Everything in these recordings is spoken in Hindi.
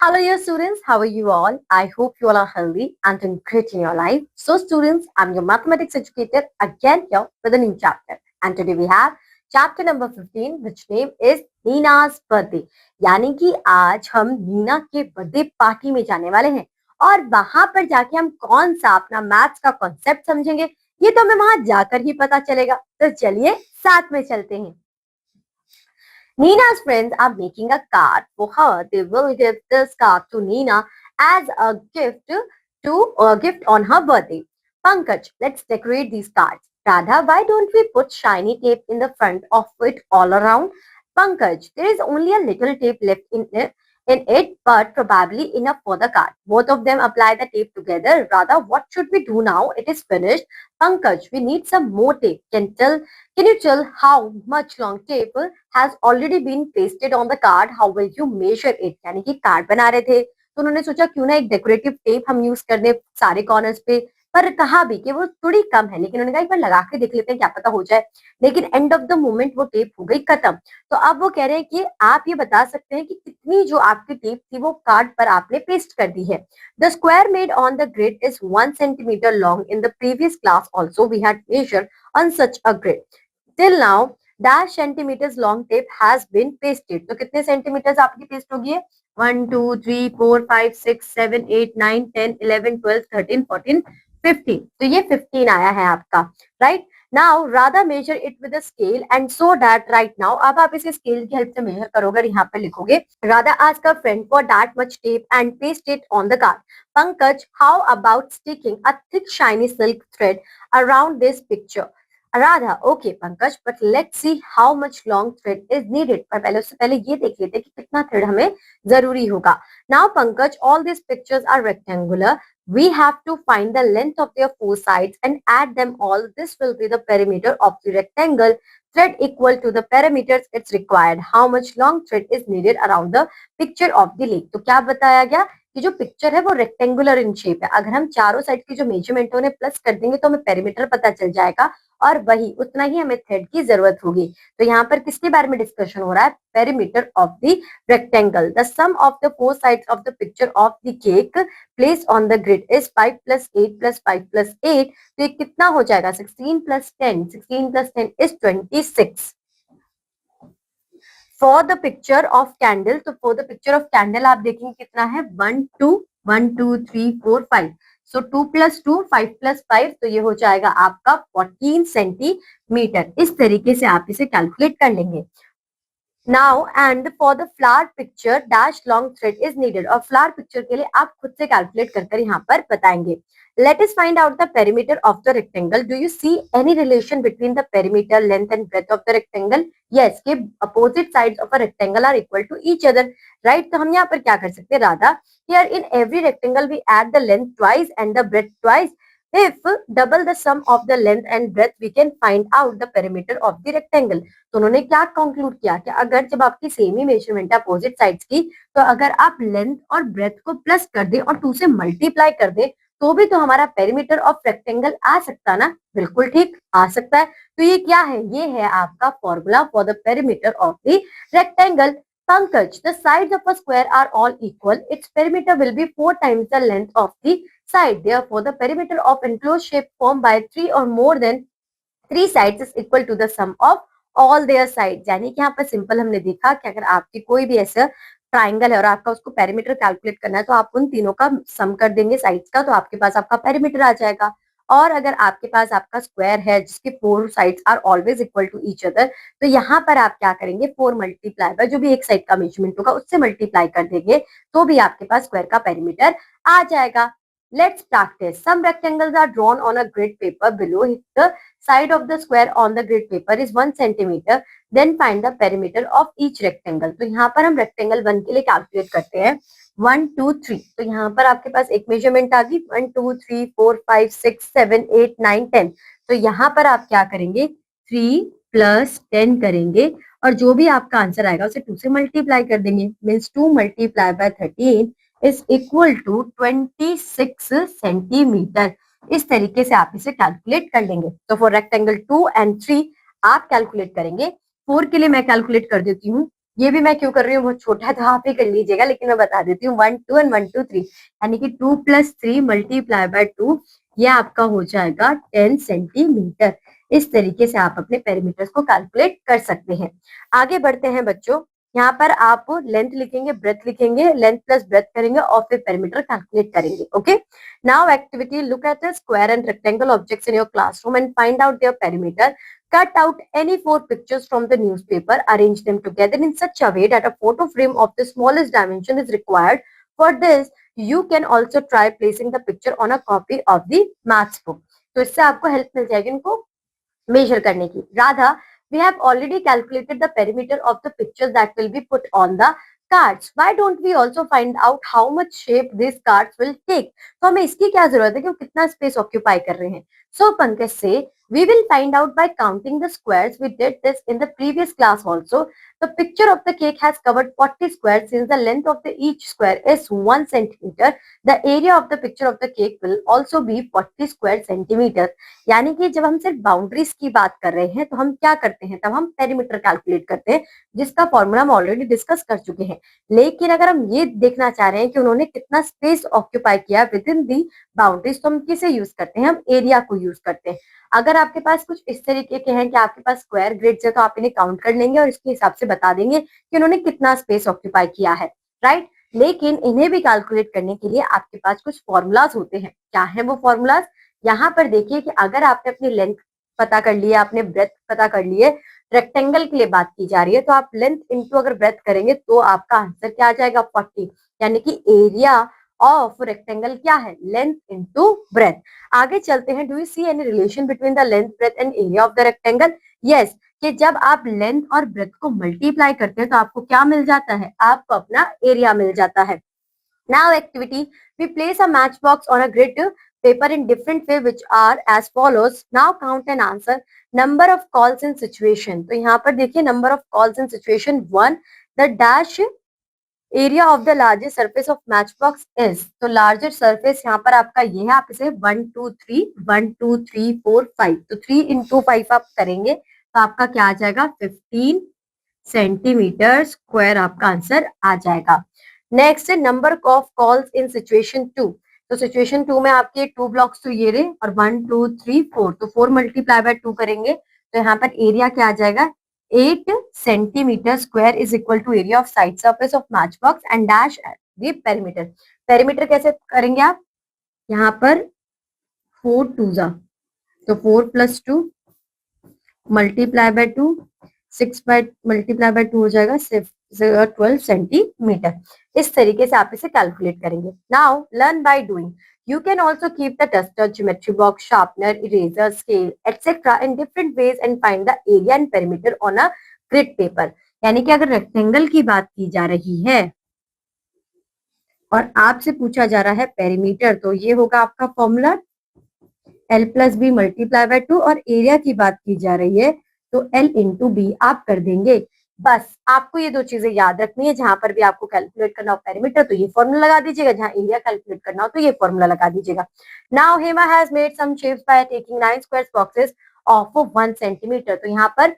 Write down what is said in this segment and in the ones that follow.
Hello, dear students. How are you all? I hope you all are healthy and doing great in your life. So, students, I'm your mathematics educator again here with a new chapter. And today we have chapter number 15, which name is नीना's birthday. यानी कि आज हम नीना के बर्थडे पार्टी में जाने वाले हैं और वहां पर जाके हम कौन सा अपना मैथ्स का कॉन्सेप्ट समझेंगे, ये तो हमें वहां जाकर ही पता चलेगा। तो चलिए साथ में चलते हैं। Nina's friends are making a card for her. They will give this card to Nina as a gift on her birthday. Pankaj, let's decorate these cards. Radha, why don't we put shiny tape in the front of it all around? Pankaj, there is only a little tape left in it, but probably enough for the card. Both of them apply the tape together. Radha, what should we do now? It is finished. Pankaj, we need some more tape. Can you tell how much long tape has already been pasted on the card? How will you measure it? यानी कि कार्ड बना रहे थे तो उन्होंने सोचा क्यों ना एक डेकोरेटिव टेप हम यूज कर दें सारे कॉर्नर्स पे, पर कहा भी कि वो थोड़ी कम है, लेकिन उन्होंने कहा एक बार लगा के देख लेते हैं क्या पता हो जाए। लेकिन एंड ऑफ द मोमेंट वो टेप हो गई खत्म। तो अब वो कह रहे हैं कि आप ये बता सकते हैं कि कितनी जो आपकी टेप थी वो कार्ड पर आपने पेस्ट कर दी है। The square made on the grid is 1 centimeter long. In the previous class also we had measured on such a grid. Till now dash centimeters long tape has been pasted. तो कितने सेंटीमीटर्स आपकी पेस्ट होगी है? 1 2 3 4 5 6 7 8 9 10 11 12 13 14 15। तो ये 15 आया है आपका, right. Now Radha measure it with a scale and so that right now, अब आप इसे स्केल की हेल्प से मेजर करोगे, यहाँ पे लिखोगे Radha ask a friend for that much tape and paste it on the card. Pankaj, how about sticking a thick shiny silk thread around this picture? Radha, okay Pankaj, but let's see how much long thread is needed. पर पहले उससे पहले ये देख लेते हैं कि कितना thread हमें जरूरी होगा. Now Pankaj, all these pictures are rectangular. We have to find the length of their four sides and add them all. This will be the perimeter of the rectangle. Thread equal to the perimeters it's required. How much long thread is needed around the picture of the lake? तो क्या बताया गया कि जो पिक्चर है वो रेक्टेंगुलर इन शेप है। अगर हम चारों साइड की जो मेजरमेंट है उन्हें प्लस कर देंगे तो हमें पेरीमीटर पता चल जाएगा और वही उतना ही हमें थ्रेड की जरूरत होगी। तो यहाँ पर किसके बारे में डिस्कशन हो रहा है? Perimeter of the rectangle. The sum of the four sides of the picture of the cake place on the grid is 5 + 8 + 5 + 8. तो ये कितना हो जाएगा? 16 + 10. 16 + 10 is 26. For the picture of candle, तो for the picture of candle आप देखेंगे कितना है? 1 2 1 2 3 4 5. सो 2 + 2 5 + 5, तो ये हो जाएगा आपका 14 सेंटीमीटर. इस तरीके से आप इसे कैलकुलेट कर लेंगे. Now and for the flower picture dash long thread is needed. और फ्लावर पिक्चर के लिए आप खुद से कैलकुलेट कर यहाँ पर बताएंगे. Let us find out the perimeter of the rectangle. Do you see any relation between the perimeter, length and breadth of the rectangle? Yes, कि opposite sides of a rectangle are equal to each other, right? तो हम यहाँ पर क्या कर सकते हैं Radha? Here in every rectangle we add the length twice and the breadth twice. If double the sum of the length and breadth, we can find out the perimeter of the rectangle. तो उन्होंने क्या कंक्लूड किया कि अगर जब आपकी सेम ही मेजरमेंट है अपोजिट साइड्स की, तो अगर आप लेंथ और ब्रेथ को प्लस कर दे और 2 से मल्टीप्लाई कर दे तो भी तो हमारा पेरीमीटर ऑफ रेक्टेंगल आ सकता ना? बिल्कुल ठीक आ सकता है. तो ये क्या है? ये है आपका formula for the perimeter of the rectangle. Pankaj, the sides of a square are all equal. Its perimeter will be 4 times the length of the side. Therefore, the perimeter of enclosed shape formed by 3 or more than 3 sides is equal to the sum of all their sides. यानी कि यहाँ पर सिंपल हमने देखा कि अगर आपकी कोई भी ऐसा ट्राइंगल है और आपका उसको पेरीमीटर कैलकुलेट करना है तो आप उन तीनों का सम कर देंगे साइड्स का, तो आपके पास आपका पेरीमीटर आ जाएगा. और अगर आपके पास आपका स्क्वायर है जिसके 4 sides are always equal to each other, तो यहाँ पर आप क्या करेंगे? 4 मल्टीप्लाई बाय जो भी एक साइड का मेजरमेंट होगा उससे मल्टीप्लाई कर देंगे तो भी आपके पास स्क्वायर का पेरीमीटर आ जाएगा. Let's practice. Some rectangles are drawn on a grid paper below. The side of the square on the grid paper is 1 centimeter. Then find the perimeter of each rectangle. तो यहाँ पर हम rectangle 1 के लिए कैलकुलेट करते हैं 1 2 3. तो यहाँ पर आपके पास एक मेजरमेंट आ गई 1 2 3 4 5 6 7 8 9 10. तो यहाँ पर आप क्या करेंगे? 3 + 10 करेंगे और जो भी आपका आंसर आएगा उसे 2 से मल्टीप्लाई कर देंगे. Means 2 × 13 is equal to 26 centimetre. इस तरीके से आप इसे कैलकुलेट कर लेंगे. तो फॉर रेक्टेंगल 2 and 3 आप कैलकुलेट करेंगे. 4 के लिए मैं कैलकुलेट कर देती हूँ. ये भी मैं क्यों कर रही हूँ, बहुत छोटा है तो आप ही कर लीजिएगा, लेकिन मैं बता देती हूँ 1 2 एंड 1 2 3, यानी कि 2 + 3 मल्टीप्लाई बाय 2, ये आपका हो जाएगा 10 सेंटीमीटर। इस तरीके से आप अपने पेरीमीटर्स को कैलकुलेट कर सकते हैं। आगे बढ़ते हैं बच्चों, यहाँ पर आप लेंथ लिखेंगे, ब्रेथ लिखेंगे, लेंथ प्लस ब्रेथ करेंगे और फिर पेरीमीटर कैलकुलेट करेंगे। Okay, now activity, look at the square and rectangle objects in your classroom and find out there perimeter. Cut out any 4 pictures from the newspaper, arrange them together in such a way that a photo frame of the smallest dimension is required. For this, you can also try placing the picture on a copy of the maths book. तो इससे आपको हेल्प मिल जाएगी इनको मेजर करने की. Radha, we have already calculated the perimeter of the pictures that will be put on the cards. Why don't we also find out how much shape these cards will take? तो हमें इसकी क्या जरूरत है कि वो कितना स्पेस ऑक्यूपाई कर रहे हैं. So Pankaj say, we will find out by counting the squares. We did this in the previous class also. The picture of the cake has covered 40 squares. Since the length of the each square is 1 centimeter, the area of the picture of the cake will also be 40 square centimeter. यानी कि जब हम सिर्फ बाउंड्रीज की बात कर रहे हैं तो हम क्या करते हैं, तब हम पेरीमीटर कैलकुलेट करते हैं, जिसका फॉर्मूला हम ऑलरेडी डिस्कस कर चुके हैं. लेकिन अगर हम ये देखना चाह रहे हैं कि उन्होंने कितना स्पेस ऑक्यूपाई किया विद इन दी बाउंड्रीज, तो हम किसे यूज करते हैं, हम एरिया को यूज करते हैं. अगर आपके पास कुछ इस तरीके के हैं कि आपके पास स्क्वायर ग्रिड्स है, तो आप इन्हें काउंट कर लेंगे और इसके हिसाब से बता देंगे कि उन्होंने कितना स्पेस ऑक्यूपाई किया है, राइट. लेकिन इन्हें भी कैलकुलेट करने के लिए आपके पास कुछ फॉर्मूलाज होते हैं. क्या है वो फॉर्मूलाज? यहाँ पर देखिए कि अगर आपने अपनी लेंथ पता कर ली है, आपने ब्रेथ पता कर ली है, रेक्टेंगल के लिए बात की जा रही है, तो आप लेंथ इंटू अगर ब्रेथ करेंगे तो आपका आंसर क्या आ जाएगा, 40. यानी कि एरिया ऑफ रेक्टेंगल क्या है, लेंथ इंटू ब्रेथ. आगे चलते हैं. Do you see any relation between the length, breadth and area of the rectangle? Yes, कि जब आप लेंथ और ब्रेथ को मल्टीप्लाई करते हैं तो आपको क्या मिल जाता है, आपको अपना एरिया मिल जाता है. Now activity, we place a matchbox on a grid paper in different way which are as follows. Now count and answer number of calls in situation. तो यहाँ पर देखिए number of calls in situation 1. The dash area of the largest surface of matchbox is. तो larger surface यहाँ पर आपका ये है, आप इसे 1 2 3 1 2 3 4 5, तो 3 into 5 आप करेंगे तो आपका क्या आ जाएगा, 15 सेंटीमीटर स्क्वायर आपका आंसर आ जाएगा. Next, number of calls in situation 2. तो सिचुएशन 2 में आपके 2 ब्लॉक्स तो ये रहे और 1 2 3 4, तो 4 मल्टीप्लाई बाय 2 करेंगे तो यहाँ पर एरिया क्या आ जाएगा, 8 centimetre square is equal to area of side surface of match box and dash the perimeter. Perimeter कैसे करेंगे आप, यहाँ पर 4 2 जा, तो 4 + 2 multiply by 2, 6 by multiply by 2 हो जाएगा 12 सेंटीमीटर. इस तरीके से आप इसे कैलकुलेट करेंगे. Now learn by doing. You can also keep the duster, geometry box, sharpener, eraser, scale, etc. in different ways and find the area and perimeter on a grid paper. यानी कि अगर रेक्टेंगल की बात की जा रही है और आपसे पूछा जा रहा है पेरीमीटर, तो ये होगा आपका formula L + B multiply by 2, और एरिया की बात की जा रही है तो L × B आप कर देंगे. बस आपको ये दो चीजें याद रखनी है. जहां पर भी आपको कैलकुलेट करना हो पेरीमीटर तो ये फॉर्मूला लगा दीजिएगा, जहां एरिया कैलकुलेट करना हो तो ये फॉर्मूला लगा दीजिएगा. Now Hema has made some shapes by taking 9 square boxes of 1 centimetre. तो यहाँ पर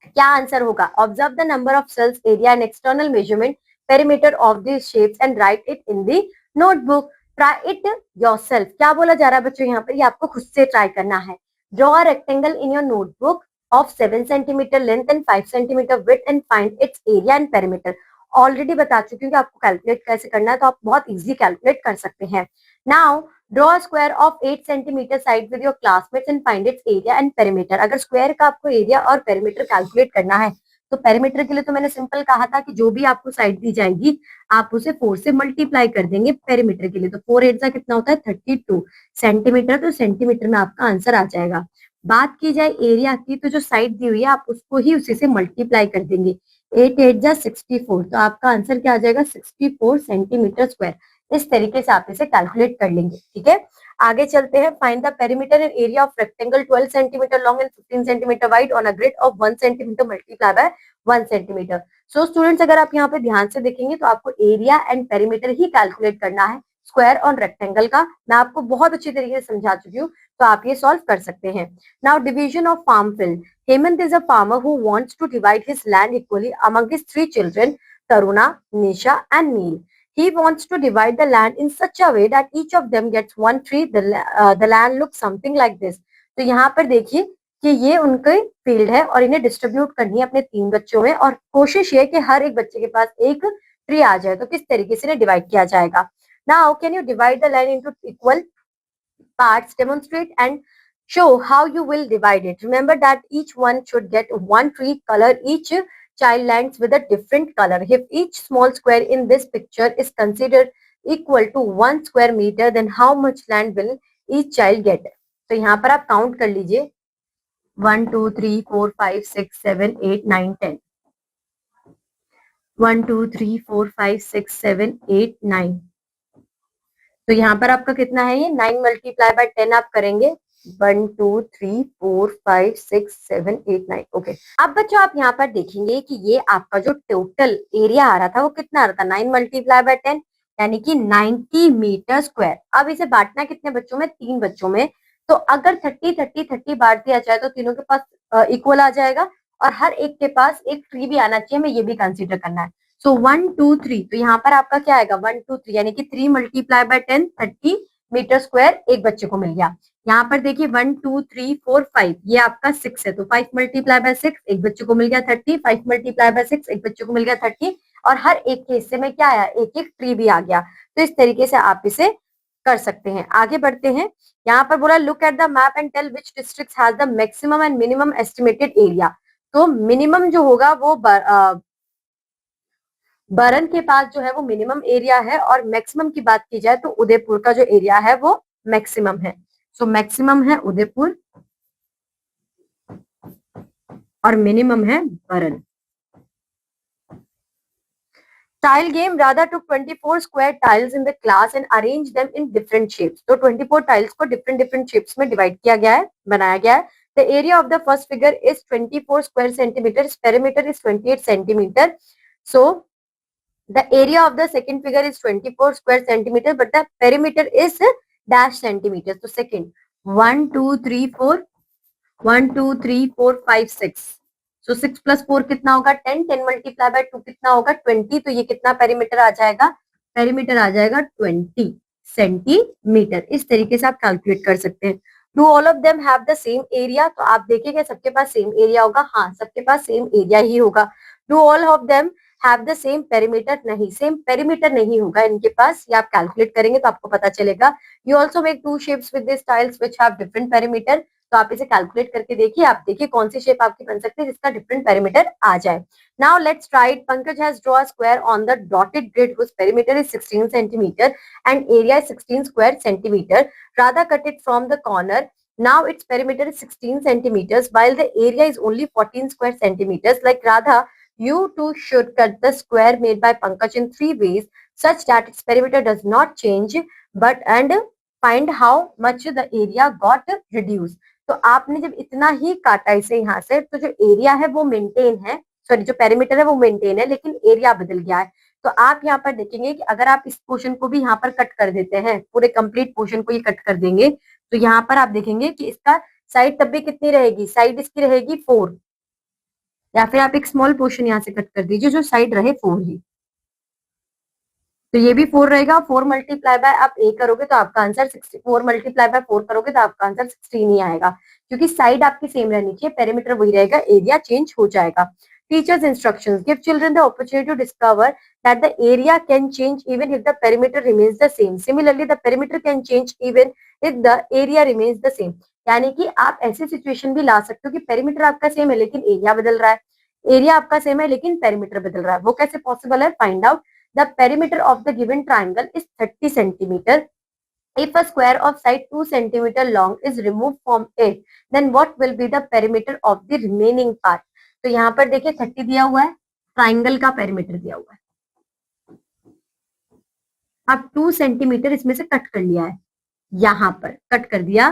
क्या आंसर होगा, observe the number of cells, area and external measurement perimeter of the shapes and write it in the notebook. Try it yourself. क्या बोला जा रहा है बच्चों यहाँ पर, ये आपको खुद से ट्राई करना है. Draw a rectangle in your notebook of 7 centimeter length and 5 centimeter width and find its area and perimeter. Already बता चुकी हूँ कि आपको कैलकुलेट कैसे करना है, तो आप बहुत इजी कैलकुलेट कर सकते हैं. Now draw a square of 8 centimetre side with your classmates and find its area and perimeter. अगर स्क्वायर का आपको एरिया और पेरीमीटर कैलकुलेट करना है तो पेरीमीटर के लिए तो मैंने सिंपल कहा था कि जो भी आपको साइड दी जाएगी आप उसे 4 से मल्टीप्लाई कर देंगे. पेरीमीटर के लिए तो 4 8 कितना होता है, 32 सेंटीमीटर. तो सेंटीमीटर में आपका आंसर आ जाएगा. बात की जाए एरिया की, तो जो साइड दी हुई है आप उसको ही उसी से मल्टीप्लाई कर देंगे. 8 8 64, तो आपका आंसर क्या आ जाएगा, 64 सेंटीमीटर स्क्वायर. इस तरीके से आप इसे कैलकुलेट कर लेंगे. ठीक है, आगे चलते हैं. Find the perimeter and area of rectangle 12 centimetre long and 15 centimetre wide on a grid of 1 centimetre multiply by 1 centimetre. So students, अगर आप यहाँ पे ध्यान से देखेंगे तो आपको area and perimeter he calculate करना है. स्क्वायर और रेक्टेंगल का मैं आपको बहुत अच्छी तरीके से समझा चुकी हूँ, तो आप ये सॉल्व कर सकते हैं। Now division of farm field. Hemant is a farmer who wants to divide his land equally among his 3 children, Taruna, Nisha and Neil. He wants to divide the land in such a way that each of them gets one tree. The land looks something like this. तो यहाँ पर देखिए कि ये उनके फील्ड है और इन्हें डिस्ट्रीब्यूट करनी है अपने 3 बच्चों में, और कोशिश ये कि हर एक बच्चे के पास एक ट्री आ जाए। तो किस तरीके से इन्हें डिवाइड किया जाएगा? Now can you divide the land into equal parts, demonstrate and show how you will divide it. Remember that each one should get one tree. Color each child lands with a different color. If each small square in this picture is considered equal to 1 square meter, then how much land will each child get? तो यहाँ पर आप काउंट कर लीजिए 1 2 3 4 5 6 7 8 9 10 1 2 3 4 5 6 7 8 9। तो यहाँ पर आपका कितना है? ये 9 मल्टीप्लाई बाय 10 आप करेंगे 1 2 3 4 5 6 7 8 9। ओके, अब बच्चों आप यहाँ पर देखेंगे कि ये आपका जो टोटल एरिया आ रहा था वो कितना आ रहा था? 9 मल्टीप्लाई बाय 10 यानी कि 90 मीटर स्क्वायर। अब इसे बांटना कितने बच्चों में? 3 बच्चों में। तो अगर 30 30 30 बांट दिया जाए तो तीनों के पास इक्वल आ जाएगा, और हर एक के पास एक ट्री भी आना चाहिए, हमें ये भी कंसिडर करना है। सो 1 2 3, तो यहाँ पर आपका क्या आएगा? 1 2 3 यानी कि 3 मल्टीप्लाई बाय 10 30 मीटर स्क्वायर एक बच्चे को मिल गया। यहाँ पर देखिए 1 2 3 4 5, ये आपका 6 है, तो 5 मल्टीप्लाई बाय 6 एक बच्चे को मिल गया 30, 5 मल्टीप्लाई बाय 6 एक बच्चे को मिल गया 30, और हर एक के हिस्से में क्या आया? एक एक ट्री भी आ गया। तो इस तरीके से आप इसे कर सकते हैं। आगे बढ़ते हैं। यहाँ पर बोला look at the map and tell which district has the maximum and minimum estimated area. तो मिनिमम जो होगा वो बरन के पास जो है वो मिनिमम एरिया है, और मैक्सिमम की बात की जाए तो उदयपुर का जो एरिया है वो मैक्सिमम है। सो मैक्सिमम है उदयपुर और मिनिमम है बरन। Tile game, Radha took 24 square tiles in the class and arranged them in different shapes. तो 24 tiles को different shapes में divide किया गया है, बनाया गया है। The area of the first figure is 24 square centimeters. Perimeter is 28 centimeter. So the area of the second figure is 24 square centimeter, but the perimeter is dash centimeters. So second 1 2 3 4 1 2 3 4 5 6। So 6 plus 4 कितना होगा? 10। 10 मल्टीप्लाई बाय 2 कितना होगा? 20। तो ये कितना पेरीमीटर आ जाएगा? पेरीमीटर आ जाएगा 20 सेंटीमीटर। इस तरीके से आप कैलकुलेट कर सकते हैं। Do all of them have the same area? तो आप देखिएगा सबके पास सेम एरिया होगा। हाँ, सबके पास सेम एरिया ही होगा। Do all of them have the same perimeter? नहीं, सेम पेरीमीटर नहीं होगा इनके पास। ये आप कैलकुलेट करेंगे तो आपको पता चलेगा। You also make 2 shapes with this tiles which have different perimeter. तो आप इसे कैलकुलेट करके देखिए, आप देखिए कौन सी शेप आपकी बन सकती है जिसका डिफरेंट पेरीमीटर आ जाए। Now let's try it. Pankaj has draw a square on the dotted grid whose perimeter is 16 centimeter and area is 16 square centimeter. Radha cut it from the corner. Now its perimeter is 16 centimeters while the area is only 14 square centimeters. Like Radha, you too should cut the square made by Pankaj in 3 ways such that its perimeter does not change, but and find how much the area got reduced. तो आपने जब इतना ही काटा इसे यहाँ से, तो जो एरिया है वो मेंटेन है, सॉरी जो पेरीमीटर है वो मेंटेन है, लेकिन एरिया बदल गया है। तो आप यहाँ पर देखेंगे कि अगर आप इस पोर्शन को भी यहाँ पर कट कर देते हैं, पूरे कंप्लीट पोर्शन को ये कट कर देंगे, तो यहाँ पर आप देखेंगे कि इसका साइड तब भी कितनी रहेगी? साइड इसकी रहेगी 4, या फिर आप एक स्मॉल पोर्शन यहाँ से कट कर दीजिए जो साइड रहे 4 ही, तो ये भी 4 रहेगा। 4 मल्टीप्लाई बाय आप ए करोगे तो आपका आंसर 60, 4 मल्टीप्लाई बाय 4 करोगे तो आपका आंसर 16 ही आएगा, क्योंकि साइड आपकी सेम रहनी चाहिए, पेरीमीटर वही रहेगा, एरिया चेंज हो जाएगा। Teachers instructions give children the opportunity to discover that the area can change even if the perimeter remains the same. Similarly the perimeter can change even if the area remains the same. यानी कि आप ऐसी सिचुएशन भी ला सकते हो कि पेरीमीटर आपका सेम है लेकिन एरिया बदल रहा है, एरिया आपका सेम है लेकिन पेरीमीटर बदल रहा है। वो कैसे पॉसिबल है? Find out. The perimeter of the given triangle is 30 centimeter. If a square of side 2 centimeter long is removed from it, then what will be the perimeter of the remaining part? तो यहाँ पर देखिए 30 दिया हुआ है, ट्राइंगल का पेरीमीटर दिया हुआ है, अब 2 सेंटीमीटर इसमें से कट कर लिया है, यहाँ पर कट कर दिया,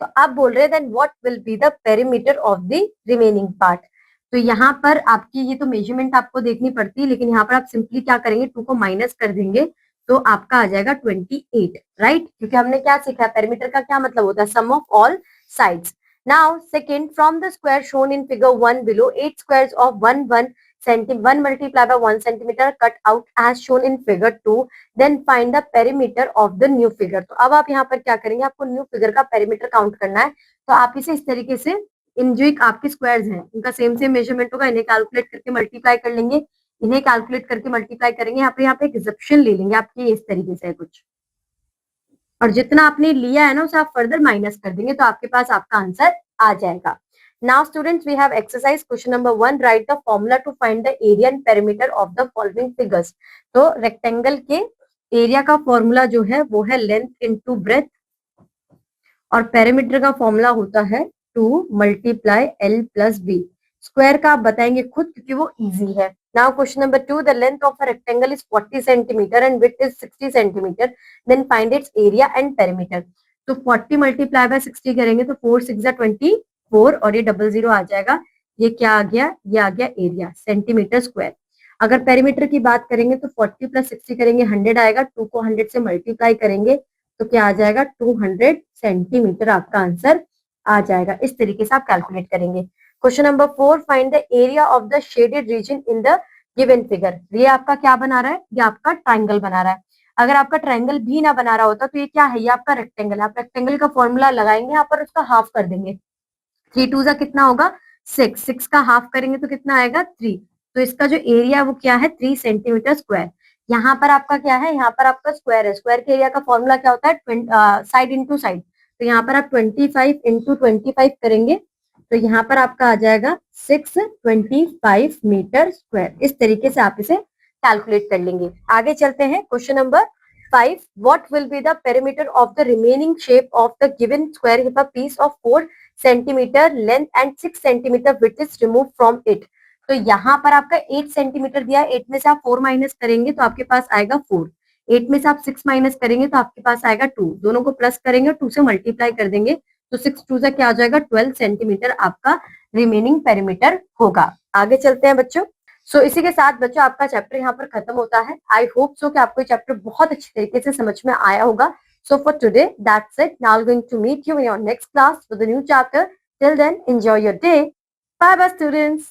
तो अब बोल रहे हैं then what will be the perimeter of the remaining part. तो यहाँ पर आपकी ये तो मेजरमेंट आपको देखनी पड़ती है, लेकिन यहाँ पर आप सिंपली क्या करेंगे? 2 को माइनस कर देंगे, तो आपका आ जाएगा 28, राइट? क्योंकि हमने क्या सीखा है, पेरीमीटर का क्या मतलब होता है, sum of all sides. Now second, from the square shown in figure 1 below 8 squares of 1 multiplied by 1 centimeter cut out as shown in figure 2, then find the perimeter of the new figure. तो अब आप यहाँ पर क्या करेंगे, आपको न्यू फिगर का पेरीमीटर काउंट करना है. तो आप इसे इस तरीके से, इन जो एक आपके स्क्वायर्स हैं उनका सेम मेजरमेंट होगा, इन्हें कैलकुलेट करके मल्टीप्लाई कर लेंगे, इन्हें कैलकुलेट करके मल्टीप्लाई करेंगे. यहाँ पे एक एग्जेप्शन ले लेंगे आपके, इस तरीके से कुछ, और जितना आपने लिया है ना उसे आप फर्दर माइनस कर देंगे, तो आपके पास आपका आंसर आ जाएगा. Now students, we have exercise question number 1. Write the formula to find the area and perimeter of the following figures. तो रेक्टेंगल के एरिया का फॉर्मूला जो है वो है लेंथ इनटू ब्रेथ, और पेरीमीटर का फॉर्मूला होता है 2 multiply L plus B. Square का आप बताएंगे खुद क्योंकि वो इजी है. Now question number 2, the length of a rectangle is 40 centimeter and width is 60 centimeter. Then find its area and perimeter. तो 40 मल्टीप्लाई बाय 60 करेंगे तो 4 6 24, और ये 00 आ जाएगा. ये क्या आ गया, ये आ गया एरिया, सेंटीमीटर स्क्वायर. अगर पेरीमीटर की बात करेंगे तो 40 प्लस 60 करेंगे 100 आएगा, 2 को 100 से मल्टीप्लाई करेंगे तो क्या आ जाएगा, 200 सेंटीमीटर आपका आंसर आ जाएगा. इस तरीके से आप कैलकुलेट करेंगे. Question number 4, find the area of the shaded region in the given figure. ये आपका क्या बना रहा है, ये आपका ट्राइंगल बना रहा है. अगर आपका ट्राइंगल भी ना बना रहा होता तो ये क्या है, ये आपका रेक्टेंगल. आप रेक्टेंगल का फॉर्मूला लगाएंगे, यहाँ पर उसका हाफ कर देंगे. 3 2 कितना होगा 6, 6 का हाफ करेंगे तो कितना आएगा 3. तो इसका जो एरिया है वो क्या है 3 सेंटीमीटर स्क्वायर. यहाँ पर आपका क्या है, यहाँ पर आपका स्क्वायर है. स्क्वायर के एरिया का फॉर्मूला क्या होता है, साइड इंटू साइड. तो यहाँ पर आप 25 इंटू 25 करेंगे तो यहाँ पर आपका आ जाएगा 625 मीटर स्क्वायर. इस तरीके से आप इसे कैलकुलेट कर लेंगे. आगे चलते हैं. Question number 5, what will be the perimeter of the remaining shape of the given square if a piece of 4 centimetre length and 6 centimetre width is remove from it. तो यहाँ पर आपका 8 सेंटीमीटर दिया है, 8 में से आप 4 माइनस करेंगे तो आपके पास आएगा 4. 8 में से आप 6 माइनस करेंगे तो आपके पास आएगा 2. दोनों को प्लस करेंगे, 2 से मल्टीप्लाई कर देंगे तो 6 2 से क्या आ जाएगा 12 सेंटीमीटर आपका रिमेनिंग पेरीमीटर होगा. आगे चलते हैं बच्चों. सो इसी के साथ बच्चों आपका चैप्टर यहाँ पर खत्म होता है. आई होप सो कि आपको चैप्टर बहुत अच्छी तरीके से समझ में आया होगा. So for today, that's it. Now I'm going to meet you in your next class with a new chapter. Till then, enjoy your day. Bye bye students.